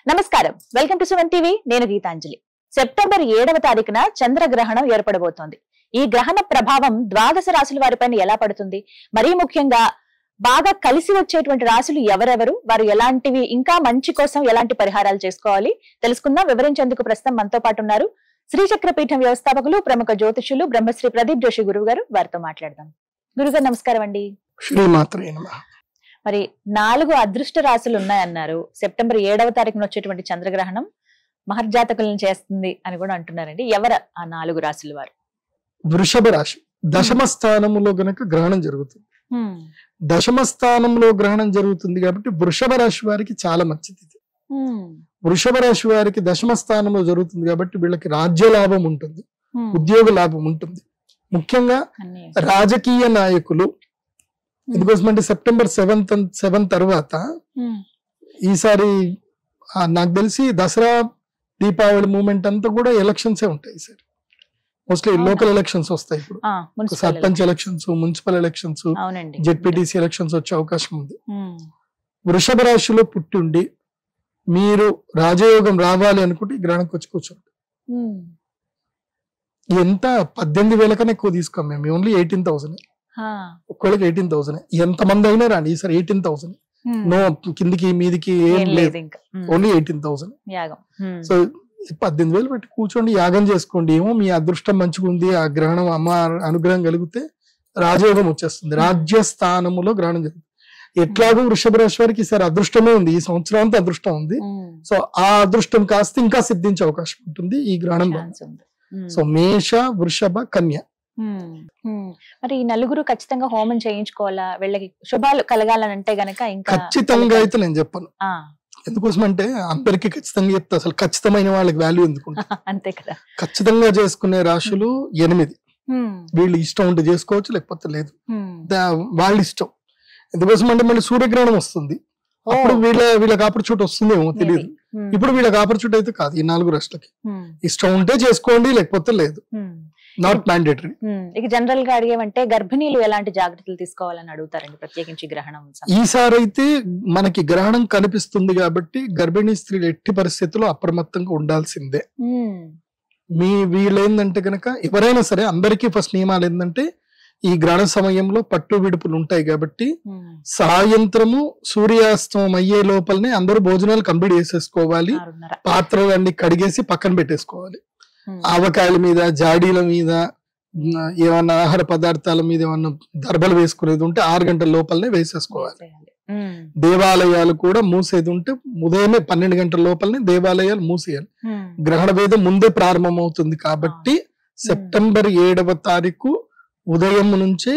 నమస్కారం, welcome to Suman TV. నేను Gitanjali. September 7వ తారీఖున చంద్రగ్రహణం ఏర్పడబోతోంది. ఈ గ్రహణ ప్రభావం ద్వాదశ రాశుల వారిపైన ఎలా పడుతుంది, మరీ ముఖ్యంగా బాగా కలిసి వచ్చేటువంటి రాశులు ఎవరెవరు, వారు ఎలాంటివి, ఇంకా మంచి కోసం ఎలాంటి పరిహారాలు చేసుకోవాలి తెలుసుకుందాం. వివరించేందుకు ప్రస్తుతం మనతో పాటు ఉన్నారు శ్రీచక్రపీఠం వ్యవస్థాపకులు, ప్రముఖ జ్యోతిష్యులు బ్రహ్మశ్రీ ప్రదీప్ జోషి గురువు గారు. వారితో మాట్లాడదాం. గురుగారు నమస్కారం అండి. మరి 4 అదృష్ట రాశులు ఉన్నాయన్నారు. సెప్టెంబర్ 7వ తారీఖున వచ్చేటువంటి చంద్రగ్రహణం మహర్జాతకులను చేస్తుంది అని కూడా అంటున్నారండి. ఎవరు ఆ 4 రాశుల వారు? వృషభ రాశి దశమ స్థానంలో గనక గ్రహణం జరుగుతుంది. దశమ స్థానంలో గ్రహణం జరుగుతుంది కాబట్టి వృషభ రాశి వారికి చాలా మంచిది. వృషభ రాశి వారికి దశమ స్థానంలో జరుగుతుంది కాబట్టి వీళ్ళకి రాజ్య లాభం ఉంటుంది, ఉద్యోగ లాభం ఉంటుంది. ముఖ్యంగా రాజకీయ నాయకులు, ఎందుకోసమంటే సెప్టెంబర్ 7 తర్వాత ఈసారి నాకు తెలిసి దసరా దీపావళి మూమెంట్ అంతా కూడా ఎలక్షన్సే ఉంటాయి. ఈసారి మోస్ట్లీ లోకల్ ఎలక్షన్స్ వస్తాయి. ఇప్పుడు sarpanch elections, municipal elections, ZPTC elections వచ్చే అవకాశం ఉంది. వృషభ రాశిలో పుట్టిండి మీరు రాజయోగం రావాలి అనుకుంటే గ్రహణంకి వచ్చి కూర్చోండి. ఎంత 18,000 కన్నా ఎక్కువ తీసుకోం మేము, ఓన్లీ 18,000. ఒక్కళ్ళకి 18,000. ఎంతమంది అయినా రాండి, ఈసారి 18,000. నో కిందికి మీదికి ఏం లేదు, ఓన్లీ 18,000. సో 18,000 పెట్టి కూర్చోండి, యాగం చేసుకోండి. ఏమో మీ అదృష్టం మంచిగా ఉంది, ఆ గ్రహణం అమ్మ అనుగ్రహం కలిగితే రాజయోగం వచ్చేస్తుంది. రాజ్యస్థానములో గ్రహణం జరుగుతుంది. ఎట్లాగో వృషభ రాశి వారికి ఈసారి అదృష్టమే ఉంది, ఈ సంవత్సరం అంతా అదృష్టం ఉంది. సో ఆ అదృష్టం కాస్త ఇంకా సిద్ధించే అవకాశం ఉంటుంది ఈ గ్రహణం. సో మేష, వృషభ, కన్య. మరి ఈ 4 ఖచ్చితంగా హోమం చేయించుకోవాలా? వీళ్ళకి శుభాలు కలగాలనంటే గనక ఇంకా ఖచ్చితంగా అయితే నేను చెప్పను. ఎందుకోసం అంటే అందరికి ఖచ్చితంగా చెప్తా, అసలు ఖచ్చితమైన వాళ్ళకి వాల్యూ ఎందుకుంటా. అంతే కదా. ఖచ్చితంగా చేసుకునే రాశులు 8. వీళ్ళు ఇష్టం ఉంటే చేసుకోవచ్చు, లేకపోతే లేదు, వాళ్ళ ఇష్టం. ఎందుకోసం అంటే మళ్ళీ సూర్యగ్రహణం వస్తుంది, అప్పుడు వీళ్ళకి ఆపర్చునిటీ వస్తుందేమో తెలియదు. ఇప్పుడు వీళ్ళకి ఆపర్చునిటీ అయితే కాదు. ఈ 4 రాష్ట్రలకి ఇష్టం ఉంటే చేసుకోండి, లేకపోతే లేదు, నాట్ మ్యాండేటరీ. ఇక జనరల్ గా అడిగేమంటే గర్భిణీలు ఎలాంటి జాగ్రత్తలు తీసుకోవాలని అడుగుతారండి, ప్రత్యేకించి గ్రహణం. ఈసారి అయితే మనకి గ్రహణం కనిపిస్తుంది కాబట్టి గర్భిణీ స్త్రీలు ఎట్టి పరిస్థితుల్లో అప్రమత్తంగా ఉండాల్సిందే. వీళ్ళు ఏంటంటే కనుక ఎవరైనా సరే, అందరికీ ఫస్ట్ నియమాలు ఏంటంటే ఈ గ్రహణ సమయంలో పట్టు విడుపులు ఉంటాయి కాబట్టి సాయంత్రము సూర్యాస్తం అయ్యే లోపలనే అందరూ భోజనాలు కంప్లీట్ చేసేసుకోవాలి. పాత్రలు అన్ని కడిగేసి పక్కన పెట్టేసుకోవాలి. ఆవకాయల మీద, జాడీల మీద, ఏమన్నా ఆహార పదార్థాల మీద ఏమన్నా దర్బలు వేసుకునేది ఉంటే 6 గంటల లోపలనే వేసేసుకోవాలి. దేవాలయాలు కూడా మూసేది ఉంటే ఉదయమే 12 గంటల లోపలనే దేవాలయాలు మూసేయాలి. గ్రహణ వేదం ముందే ప్రారంభం అవుతుంది కాబట్టి సెప్టెంబర్ 7వ తారీఖు ఉదయం నుంచే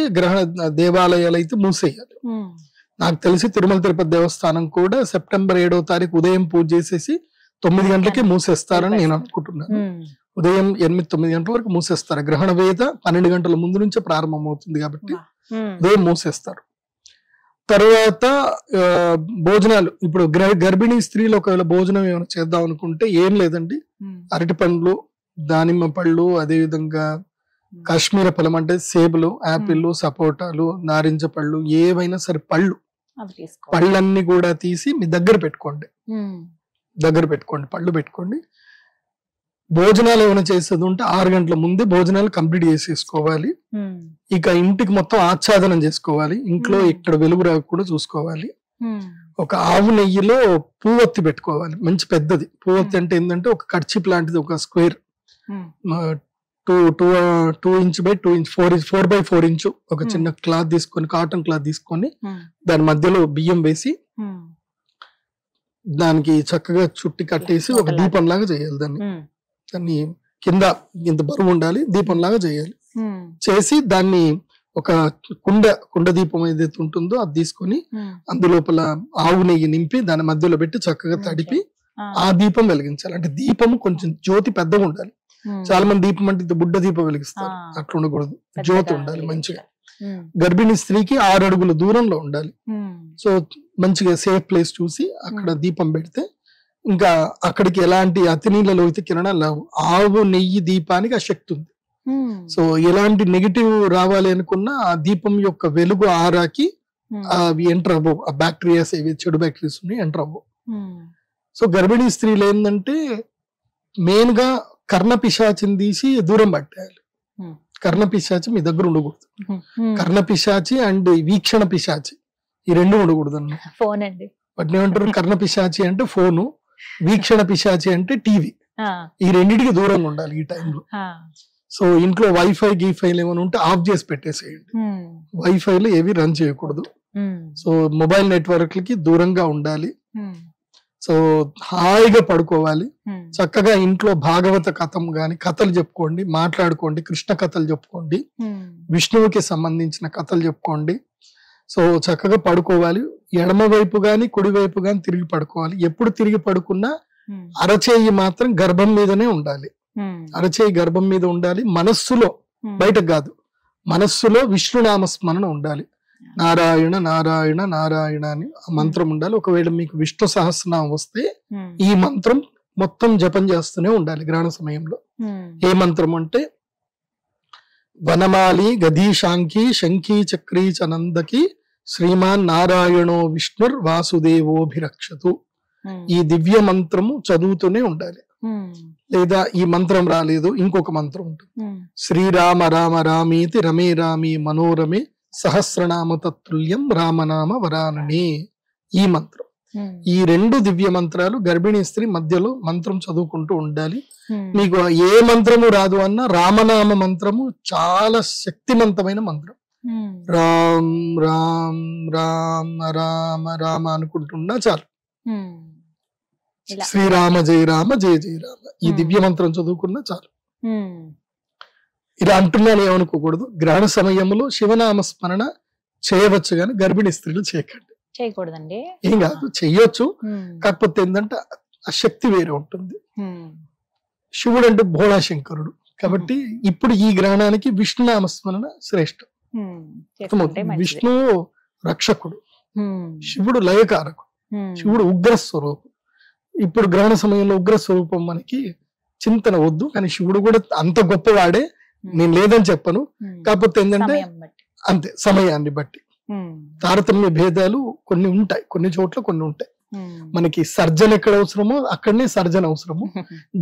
దేవాలయాలు అయితే మూసేయాలి. నాకు తెలిసి తిరుమల తిరుపతి దేవస్థానం కూడా సెప్టెంబర్ 7వ తారీఖు ఉదయం పూజ చేసేసి 9 గంటలకే మూసేస్తారని నేను అనుకుంటున్నాను. ఉదయం 8-9 గంటల వరకు మూసేస్తారు. గ్రహణ వేద 12 గంటల ముందు నుంచే ప్రారంభం అవుతుంది కాబట్టి ఉదయం మూసేస్తారు. తర్వాత భోజనాలు, ఇప్పుడు గర్భిణీ స్త్రీలు ఒకవేళ భోజనం ఏమైనా చేద్దాం అనుకుంటే ఏం లేదండి, అరటి పండ్లు, దానిమ్మ పళ్ళు, అదే విధంగా కాశ్మీర ఫలం అంటే సేబులు, యాపిల్, సపోటాలు, నారింజ పళ్ళు, ఏవైనా సరే పళ్ళన్నీ కూడా తీసి మీ దగ్గర పెట్టుకోండి. పళ్ళు పెట్టుకోండి. భోజనాలు ఏమైనా చేసేది ఉంటే 6 గంటల ముందే భోజనాలు కంప్లీట్ చేసేసుకోవాలి. ఇక ఇంటికి మొత్తం ఆచ్ఛాదనం చేసుకోవాలి. ఇంట్లో ఇక్కడ వెలుగు రాకుండా చూసుకోవాలి. ఒక ఆవు నెయ్యిలో పువ్వొత్తి పెట్టుకోవాలి, మంచి పెద్దది. పువ్వొత్తి అంటే ఏంటంటే ఒక కర్చీప్ లాంటిది, ఒక square 2 inch by 2 inch 4 inch ఒక చిన్న క్లాత్ తీసుకొని, కాటన్ క్లాత్ తీసుకొని దాని మధ్యలో బియ్యం వేసి దానికి చక్కగా చుట్టి కట్టేసి ఒక దీపం లాగా చేయాలి. దాన్ని కింద ఇంత బరువు ఉండాలి, దీపం లాగా చేయాలి. చేసి దాన్ని ఒక కుండ దీపం ఏదైతే ఉంటుందో అది తీసుకొని అందులోపల ఆవు నెయ్యి నింపి దాని మధ్యలో పెట్టి చక్కగా తడిపి ఆ దీపం వెలిగించాలి. అంటే దీపము కొంచెం జ్యోతి పెద్దగా ఉండాలి. చాలా మంది దీపం అంటే ఇంత బుడ్డ దీపం వెలిగిస్తారు, అట్లా ఉండకూడదు. జ్యోతి ఉండాలి మంచిగా. గర్భిణీ స్త్రీకి 6 అడుగుల దూరంలో ఉండాలి. సో మంచిగా సేఫ్ ప్లేస్ చూసి అక్కడ దీపం పెడితే ఇంకా అక్కడికి ఎలాంటి అతినీళ్ళ లోహిత కిరణాలు లేవు. ఆవు నెయ్యి దీపానికి ఆ శక్తి ఉంది. సో ఎలాంటి నెగిటివ్ రావాలి అనుకున్నా ఆ దీపం యొక్క వెలుగు ఆరాకి అవి ఎంటర్ అవ్వవు. ఆ బ్యాక్టీరియాస్ ఏవి చెడు బ్యాక్టీరియాస్ ఉన్నాయి ఎంటర్ అవ్వవు. సో గర్భిణీ స్త్రీలు ఏంటంటే మెయిన్ గా కర్ణ పిశాచిని తీసి దూరం పట్టేయాలి. కర్ణ పిశాచి మీ దగ్గర ఉండకూడదు. కర్ణ పిశాచి అండ్ వీక్షణ పిశాచి ఈ రెండు ఉండకూడదు అన్నమాట. ఫోన్ అండి వాటిని ఏమంటారు? కర్ణ పిశాచి అంటే ఫోను, వీక్షణ పిశాచి అంటే టీవీ. ఈ రెండింటికి దూరంగా ఉండాలి ఈ టైంలో. సో ఇంట్లో వైఫై గీఫైలు ఏమైనా ఉంటే ఆఫ్ చేసి పెట్టేసేయండి. వైఫైలు ఏవి రన్ చేయకూడదు. సో మొబైల్ నెట్వర్క్లకి దూరంగా ఉండాలి. సో హాయిగా పడుకోవాలి. చక్కగా ఇంట్లో భాగవత కథం గాని కథలు చెప్పుకోండి, మాట్లాడుకోండి, కృష్ణ కథలు చెప్పుకోండి, విష్ణువుకి సంబంధించిన కథలు చెప్పుకోండి. సో చక్కగా పడుకోవాలి. ఎడమ వైపు గాని కుడి వైపు గాని తిరిగి పడుకోవాలి. ఎప్పుడు తిరిగి పడుకున్నా అరచేయి మాత్రం గర్భం మీదనే ఉండాలి. అరచేయి గర్భం మీద ఉండాలి. మనస్సులో, బయటకు కాదు, మనస్సులో విష్ణునామ స్మరణ ఉండాలి. నారాయణ నారాయణ నారాయణ అని ఆ మంత్రం ఉండాలి. ఒకవేళ మీకు విష్ణు సహస్రనామం వస్తే ఈ మంత్రం మొత్తం జపం చేస్తూనే ఉండాలి గ్రహణ సమయంలో. ఏ మంత్రం అంటే వనమాలి గదీశాంకి శంఖీ చక్రీ చనందకి శ్రీమాన్ నారాయణో విష్ణుర్ వాసుదేవోభిరక్షతు. ఈ దివ్య మంత్రము చదువుతూనే ఉండాలి. లేదా ఈ మంత్రం రాలేదు, ఇంకొక మంత్రం ఉంటుంది. శ్రీరామ రామ రామీతి రమే రామి మనోరమే సహస్రనామ తత్తుల్యం రామనామ వరాననే. ఈ మంత్రం, ఈ రెండు దివ్య మంత్రాలు గర్భిణీ స్త్రీ మధ్యలో మంత్రం చదువుకుంటూ ఉండాలి. మీకు ఏ మంత్రము రాదు అన్న రామనామ మంత్రము చాలా శక్తివంతమైన మంత్రం. రామ్ రామ్ రామ రామ రామ అనుకుంటున్నా చాలు. శ్రీరామ జయ రామ జయ జయ రామ ఈ దివ్య మంత్రం చదువుకున్నా చాలు. ఇలా అంటున్నాను ఏమనుకోకూడదు. గ్రహణ సమయంలో శివనామ స్మరణ చేయవచ్చు కానీ గర్భిణీ స్త్రీలు చేయకండి. చేయకూడదండి. ఏం కాదు, చెయ్యొచ్చు. కాకపోతే ఏంటంటే ఆ శక్తి వేరే ఉంటుంది. శివుడు అంటే భోళా శంకరుడు కాబట్టి ఇప్పుడు ఈ గ్రహణానికి విష్ణునామ స్మరణ శ్రేష్టం. విష్ణు రక్షకుడు, శివుడు లయకారకుడు, శివుడు ఉగ్ర స్వరూపం. ఇప్పుడు గ్రహణ సమయంలో ఉగ్ర స్వరూపం మనకి చింతన వద్దు, కానీ శివుడు కూడా అంత గొప్పవాడే, నేను లేదని చెప్పను. కాకపోతే ఏంటంటే అంతే సమయాన్ని బట్టి తారతమ్య భేదాలు కొన్ని ఉంటాయి, కొన్ని చోట్ల కొన్ని ఉంటాయి. మనకి సర్జన్ ఎక్కడ అవసరమో అక్కడనే సర్జన్ అవసరము,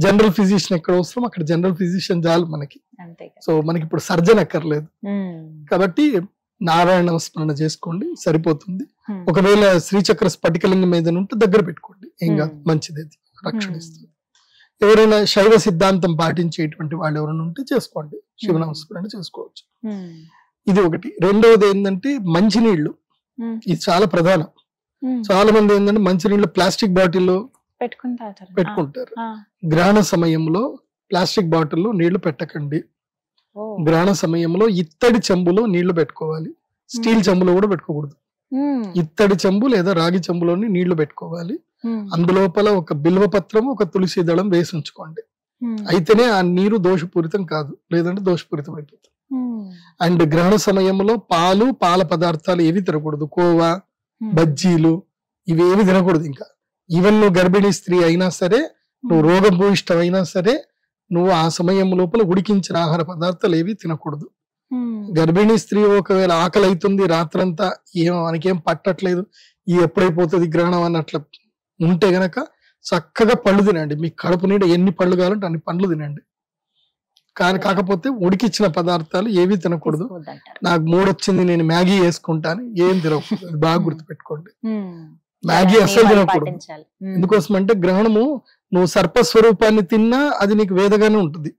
జనరల్ ఫిజిషియన్ ఎక్కడ అవసరం అక్కడ జనరల్ ఫిజిషియన్ చాలు మనకి. సో మనకి ఇప్పుడు సర్జన్ అక్కర్లేదు కాబట్టి నారాయణ స్మరణ చేసుకోండి సరిపోతుంది. ఒకవేళ శ్రీచక్ర స్ఫటికలింగం మీద ఉంటే దగ్గర పెట్టుకోండి, ఏం కాదు, మంచిది, అది రక్షణ ఇస్తుంది. ఎవరైనా శైవ సిద్ధాంతం పాటించేటువంటి వాళ్ళు ఎవరైనా ఉంటే చేసుకోండి, శివనామస్మరణ చేసుకోవచ్చు. ఇది ఒకటి. రెండవది ఏంటంటే మంచినీళ్లు, ఇది చాలా ప్రధానం. చాలా మంది ఏంటంటే మంచినీళ్ళు ప్లాస్టిక్ బాటిల్లో పెట్టుకుంటారు. గ్రహణ సమయంలో ప్లాస్టిక్ బాటిల్లో నీళ్లు పెట్టకండి. గ్రహణ సమయంలో ఇత్తడి చెంబులో నీళ్లు పెట్టుకోవాలి. స్టీల్ చెంబులో కూడా పెట్టుకోకూడదు. ఇత్తడి చెంబు లేదా రాగి చెంబులోని నీళ్లు పెట్టుకోవాలి. అందులోపల ఒక బిల్వ పత్రం, ఒక తులసి దళం వేసి ఉంచుకోండి. అయితేనే ఆ నీరు దోషపూరితం కాదు, లేదంటే దోషపూరితం అయిపోతుంది. అండ్ గ్రహణ సమయంలో పాలు, పాల పదార్థాలు ఏవి తినకూడదు. కోవా, బజ్జీలు ఇవేవి తినకూడదు. ఇంకా ఈవెన్ నువ్వు గర్భిణీ స్త్రీ అయినా సరే, నువ్వు రోగభూయిష్టం అయినా సరే, నువ్వు ఆ సమయం లోపల ఉడికించిన ఆహార పదార్థాలు ఏవి తినకూడదు. గర్భిణీ స్త్రీ ఒకవేళ ఆకలి అవుతుంది రాత్రంతా, మనకేం పట్టట్లేదు, ఈ ఎప్పుడైపోతుంది గ్రహణం అన్నట్లు ఉంటే గనక చక్కగా పళ్ళు తినండి. మీ కడుపు నిండా ఎన్ని పళ్ళు కావాలంటే అన్ని పండ్లు తినండి. కాకపోతే ఉడికిచ్చిన పదార్థాలు ఏవి తినకూడదు. నాకు మూడొచ్చింది నేను మ్యాగీ వేసుకుంటాను, ఏం తినకూడదు, అది బాగా గుర్తుపెట్టుకోండి. మ్యాగీ అస్సలు తినకూడదు. ఎందుకోసం అంటే గ్రహణము నువ్వు సర్పస్వరూపాన్ని తిన్నా అది నీకు వేదగానే ఉంటుంది.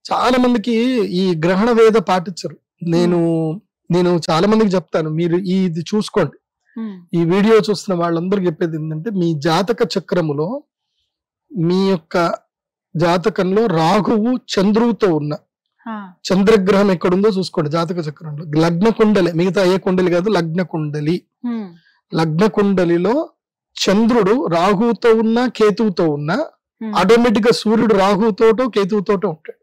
చాలా మందికి ఈ గ్రహణ వేద పాటించరు. నేను చాలా మందికి చెప్తాను, మీరు ఇది చూసుకోండి. ఈ వీడియో చూస్తున్న వాళ్ళందరూ చెప్పేది ఏంటంటే, మీ జాతక చక్రములో మీ యొక్క జాతకంలో రాహువు చంద్రువుతో ఉన్న చంద్రగ్రహం ఎక్కడుందో చూసుకోండి. జాతక చక్రంలో లగ్న కుండలి, మిగతా ఏ కుండలి కాదు, లగ్న కుండలి. లగ్న కుండలిలో చంద్రుడు రాహువుతో ఉన్నా కేతువుతో ఉన్నా ఆటోమేటిక్ గా సూర్యుడు రాహువుతోటో కేతువుతోటో ఉంటాడు.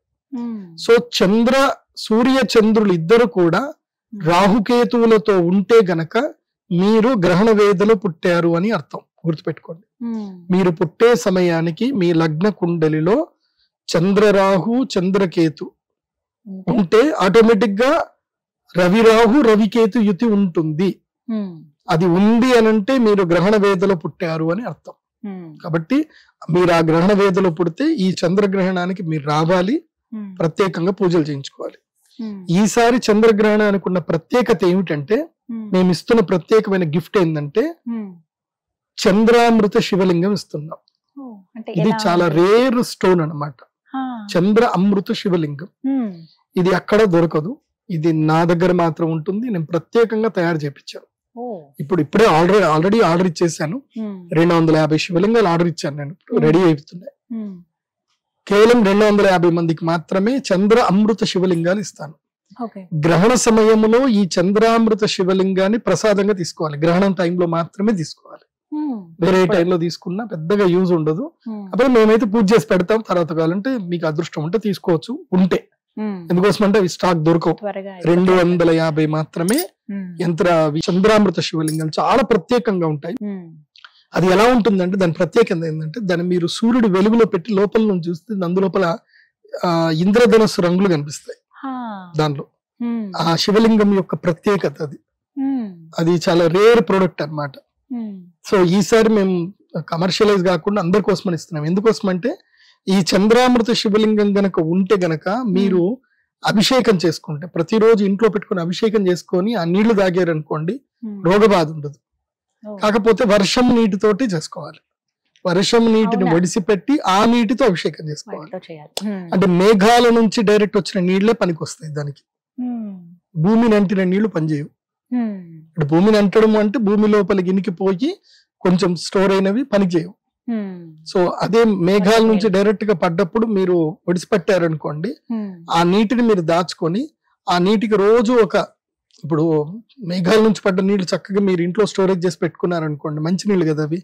సో సూర్య చంద్రులు ఇద్దరు కూడా రాహుకేతువులతో ఉంటే గనక మీరు గ్రహణ వేదలో పుట్టారు అని అర్థం, గుర్తుపెట్టుకోండి. మీరు పుట్టే సమయానికి మీ లగ్న కుండలిలో చంద్రరాహు చంద్రకేతు ఉంటే ఆటోమేటిక్ గా రవిరాహు రవికేతు యుతి ఉంటుంది. అది ఉంది అనంటే మీరు గ్రహణ వేదలో పుట్టారు అని అర్థం. కాబట్టి మీరు ఆ గ్రహణ వేదిలో పుడితే ఈ చంద్రగ్రహణానికి మీరు రావాలి, ప్రత్యేకంగా పూజలు చేయించుకోవాలి. ఈసారి చంద్రగ్రహణానికి ఉన్న ప్రత్యేకత ఏమిటంటే, మేము ఇస్తున్న ప్రత్యేకమైన గిఫ్ట్ ఏంటంటే చంద్రామృత శివలింగం ఇస్తున్నాం. ఇది చాలా రేర్ స్టోన్ అన్నమాట. చంద్ర అమృత శివలింగం ఇది అక్కడ దొరకదు, ఇది నా దగ్గర మాత్రం ఉంటుంది. నేను ప్రత్యేకంగా తయారు చేయించాను. ఇప్పుడే ఆల్రెడీ ఆర్డర్ ఇచ్చేసాను. 250 శివలింగాలు ఆర్డర్ ఇచ్చాను, నేను రెడీ అయిపోతున్నాయి. కేవలం 250 మందికి మాత్రమే చంద్ర అమృత శివలింగాలు ఇస్తాను. గ్రహణ సమయంలో ఈ చంద్రామృత శివలింగాన్ని ప్రసాదంగా తీసుకోవాలి. గ్రహణం టైంలో మాత్రమే తీసుకోవాలి, వేరే టైంలో తీసుకున్నా పెద్దగా యూజ్ ఉండదు. అప్పుడు మేమైతే పూజ చేసి పెడతాం, తర్వాత కావాలంటే మీకు అదృష్టం ఉంటే తీసుకోవచ్చు. ఉంటే ఎందుకోసం అంటే అవి స్టాక్ దొరకవు, 250 మాత్రమే చంద్రామృత శివలింగాలు చాలా ప్రత్యేకంగా ఉంటాయి. అది ఎలా ఉంటుందంటే దాని ప్రత్యేకత ఏంటంటే, దాన్ని మీరు సూర్యుడు వెలుగులో పెట్టి లోపల నుంచి చూస్తే అందులోపల ఇంద్రధనస్సు రంగులు కనిపిస్తాయి. దానిలో ఆ శివలింగం యొక్క ప్రత్యేకత అది చాలా రేర్ ప్రోడక్ట్ అన్నమాట. సో ఈసారి మేము కమర్షియలైజ్ కాకుండా అందరి కోసమని ఇస్తున్నాం. ఎందుకోసం అంటే ఈ చంద్రామృత శివలింగం గనక ఉంటే గనక మీరు అభిషేకం చేసుకుంటే, ప్రతిరోజు ఇంట్లో పెట్టుకుని అభిషేకం చేసుకొని ఆ నీళ్లు తాగారు అనుకోండి, రోగబాధ ఉండదు. కాకపోతే వర్షం నీటితోటి చేసుకోవాలి. వర్షం నీటిని ఒడిసి పెట్టి ఆ నీటితో అభిషేకం చేసుకోవాలి. అంటే మేఘాల నుంచి డైరెక్ట్ వచ్చిన నీళ్లే పనికి వస్తాయి దానికి. భూమిని అంటిన నీళ్లు పనిచేయవు. భూమిని అంటడం అంటే భూమి లోపలికి ఇనికిపోయి కొంచెం స్టోర్ అయినవి పనిచేయవు. సో అదే మేఘాల నుంచి డైరెక్ట్ గా పడ్డప్పుడు మీరు ఒడిసిపెట్టారనుకోండి, ఆ నీటిని మీరు దాచుకొని ఆ నీటికి రోజు ఇప్పుడు మేఘాల నుంచి పడ్డ నీళ్లు చక్కగా మీరు ఇంట్లో స్టోరేజ్ చేసి పెట్టుకున్నారనుకోండి, మంచి నీళ్లు కదా అవి,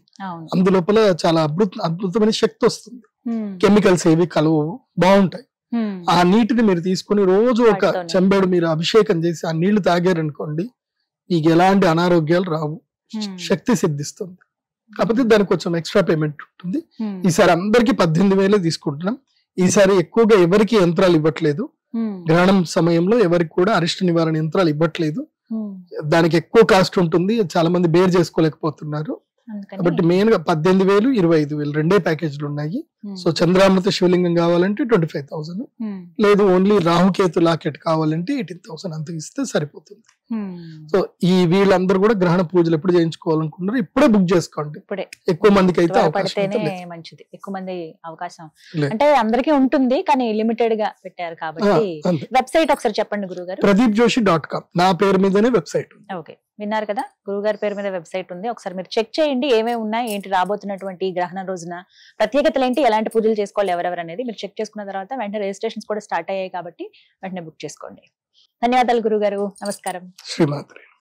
అందులోపల చాలా అద్భుతమైన శక్తి వస్తుంది. కెమికల్స్ ఏవి కలవు, బాగుంటాయి. ఆ నీటిని మీరు తీసుకొని రోజు ఒక చెంబేడు మీరు అభిషేకం చేసి ఆ నీళ్లు తాగారనుకోండి, మీకు ఎలాంటి అనారోగ్యాలు రావు, శక్తి సిద్ధిస్తుంది. కాకపోతే దానికి కొంచెం ఎక్స్ట్రా పేమెంట్ ఉంటుంది. ఈసారి అందరికి 18,000 తీసుకుంటున్నాం. ఈసారి ఎక్కువగా ఎవరికి యంత్రాలు ఇవ్వట్లేదు. గ్రహణం సమయంలో ఎవరికి కూడా అరిష్ట నివారణ యంత్రాలు ఇవ్వట్లేదు. దానికి ఎక్కువ కాస్ట్ ఉంటుంది, చాలా మంది బేర్ చేసుకోలేకపోతున్నారు. కాబట్టి మెయిన్ గా 18,000, 25,000 రెండే ప్యాకేజ్లు ఉన్నాయి. సో చంద్రామృత శివలింగం కావాలంటే 25,000, లేదు ఓన్లీ రాహుకేతు లాకెట్ కావాలంటే 18,000 అంత ఇస్తే సరిపోతుంది. సో ఈ వీళ్ళందరూ కూడా గ్రహణ పూజలు ఎప్పుడు చేయించుకోవాలనుకున్నారు ఇప్పుడే బుక్ చేసుకోండి. ఎక్కువ మందికి అయితే మంచిది, ఎక్కువ మంది అవకాశం అంటే అందరికీ ఉంటుంది, కానీ లిమిటెడ్ గా పెట్టారు కాబట్టి. వెబ్సైట్ ఒకసారి చెప్పండి గురుగారు. pradeepjoshi.com నా పేరు మీదనే వెబ్సైట్ ఉంది. ఓకే, విన్నారు కదా, గురుగారి పేరు మీద వెబ్సైట్ ఉంది. ఒకసారి మీరు చెక్ చేయండి ఏమేమి ఉన్నాయి, ఏంటి రాబోతున్నటువంటి గ్రహణ రోజున ప్రత్యేకతలు ఏంటి, ఎలాంటి పూజలు చేసుకోవాలి ఎవరెవరు అనేది మీరు చెక్ చేసుకున్న తర్వాత వెంటనే రిజిస్ట్రేషన్స్ కూడా స్టార్ట్ అయ్యాయి కాబట్టి వెంటనే బుక్ చేసుకోండి. ధన్యవాదాలు గురుగారు, నమస్కారం. శ్రీమాత్రే.